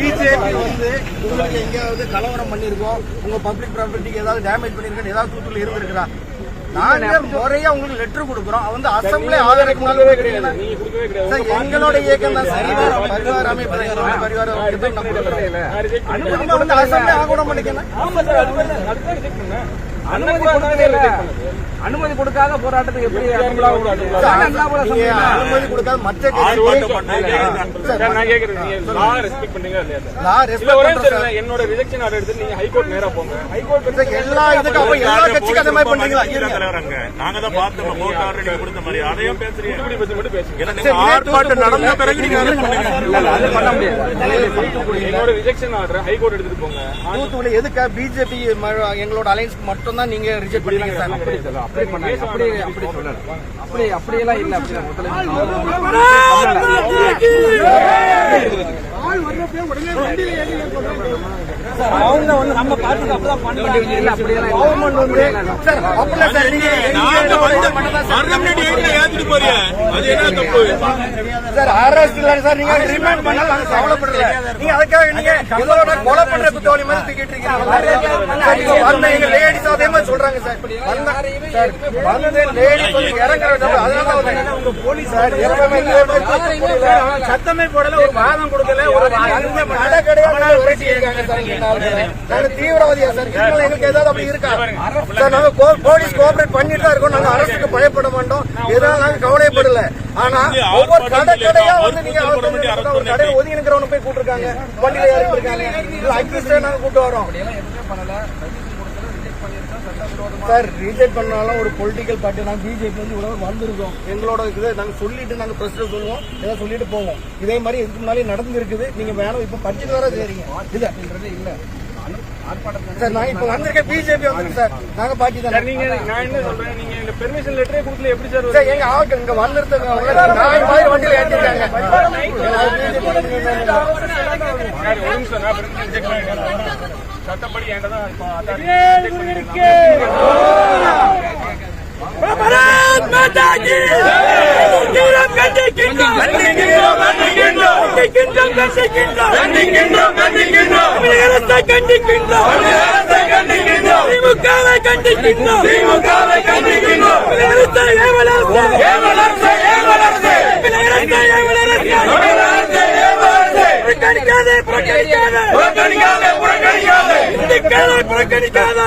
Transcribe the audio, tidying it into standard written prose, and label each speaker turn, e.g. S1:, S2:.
S1: BJP வந்து உங்களுக்கு எங்கேயாவது கலவரம் பண்ணிருக்கோம், உங்க பப்ளிக் ப்ராப்பர்ட்டிக்கு ஏதாவது டேமேஜ் பண்ணிருக்கோம், ஏதாவது தூத்துல இருந்திருக்கிறா? நாங்க முறையா உங்களுக்கு லெட்டர் கொடுக்குறோம், வந்து அசம்பிளி ஆதரவுனால எங்களோட இயக்கம் தான் சரி. பரிவார அமைப்பு அசம்பிளி ஆகூடம் பண்ணிக்கணும்.
S2: அனுமதி கொடுக்காத போராட்டத்துக்கு எப்படி
S1: அனுமதி கொடுக்காத மற்ற
S3: என்னோட ரிஜெக்ஷன் ஆர்டர் எடுத்து நீங்க ஹைகோர்ட் நேரா போங்க. ஹைகோர்ட்
S1: எல்லா இதுக்கும் எல்லா கட்சிக்கும் அந்த மாதிரி பண்றீங்களா?
S4: நாங்க தான் பார்த்தோம் கோர்ட் ஆர்டர் கொடுத்த மாதிரி அதையும் பேசுறீங்க.
S3: இப்படி பத்தி மட்டும் பேசுங்க.
S4: ஆர்ப்பாட்டம் நடந்த பிறகு நீங்க அதை பண்ண
S3: முடியாது. என்னோட ரிஜெக்ஷன் ஆர்டர் ஹைகோர்ட் எடுத்துட்டு போங்க.
S1: தூத்துக்குடி எதுக்கா பிஜேபி எங்களோட அலைன்ஸ் மட்டும் தான் நீங்க ரிஜெக்ட் பண்ணீங்க சார்?
S2: அப்படி பண்ணாங்க. அப்படி சொல்லல. அப்படியெல்லாம் இல்ல.
S1: அவங்க வந்து நம்ம பார்ட்டிக்கு அப்பதான் பண்ணுவாங்க. இல்ல அப்படியெல்லாம் கவர்மெண்ட் வந்து சார் அப்பல சார் நீங்க
S4: ஏத்திட்டு போறீங்க. அது என்ன தப்பு
S1: சார்? அரெஸ்ட் இல்ல சார், நீங்க ரிமாண்ட் பண்ணாலும் நாங்க கவலைப்படல. நீங்க அதுக்காக நீங்க இதோட கொலை பண்ற குத்தவாளி மாதிரி தூக்கிட்டு இருக்கீங்க. அந்த எங்க லேடிஸ் அதே மாதிரி சொல்றாங்க சார். வந்து லேடிஸ் வந்து இறங்குறது அதனால உங்க போலீஸ் சார் எப்பவுமே சத்தமே போடல, ஒரு வாதம் கொடுக்கல, ஒரு கடை கிடையாது விரட்டி இருக்காங்க சார். நாங்க தீவிரவாதியா சார்? எங்களுக்கு ஏதாவது அப்படி இருக்கா சார்? நாங்க போலீஸ் கோஆபரேட் பண்ணிட்டு தான் இருக்கோம். நாங்க அரசுக்கு பயப்பட மாட்டோம், ஏதாவது நாங்க கவலைப்படல. ஆனா ஒவ்வொரு கடையா வந்து நீங்க ஒரு கடையை ஒதுங்கி இருக்கிறவன போய் கூட்டிருக்காங்க, வண்டியில இறங்கி இருக்காங்க. அக்யூஸ்டா நாங்க கூட்டு வரோம் சார். ரிஜெக்ட் பண்ணாலும் ஒரு பொலிட்டிக்கல் பார்ட்டி நாங்க பிஜேபி வந்து இவ்வளவு வந்திருக்கோம். எங்களோட இதை நாங்க சொல்லிட்டு நாங்க பிரசிடன்ட் சொல்லுவோம், ஏதாவது சொல்லிட்டு போவோம். இதே மாதிரி இதுக்கு முன்னாலே நடந்திருக்குது. நீங்க வேணும் இப்ப பர்டிகுலரா செய்றீங்க இல்ல சார். நான் இப்ப வந்திருக்கேன், பிஜேபி வந்து சார் நாங்க பார்ட்டி தான்.
S3: நீங்க நான் என்ன சொல்றேன், நீங்க இந்த பெர்மிஷன் லெட்டரே கொடுக்கல எப்படி சார்?
S1: சார் எங்க ஆட்கள் இங்க வந்திருக்காங்க, நாய் மாதிரி வண்டியில ஏற்றிருக்காங்க.
S3: சட்டப்படி ஏண்டதான் புறக்கணிக்காத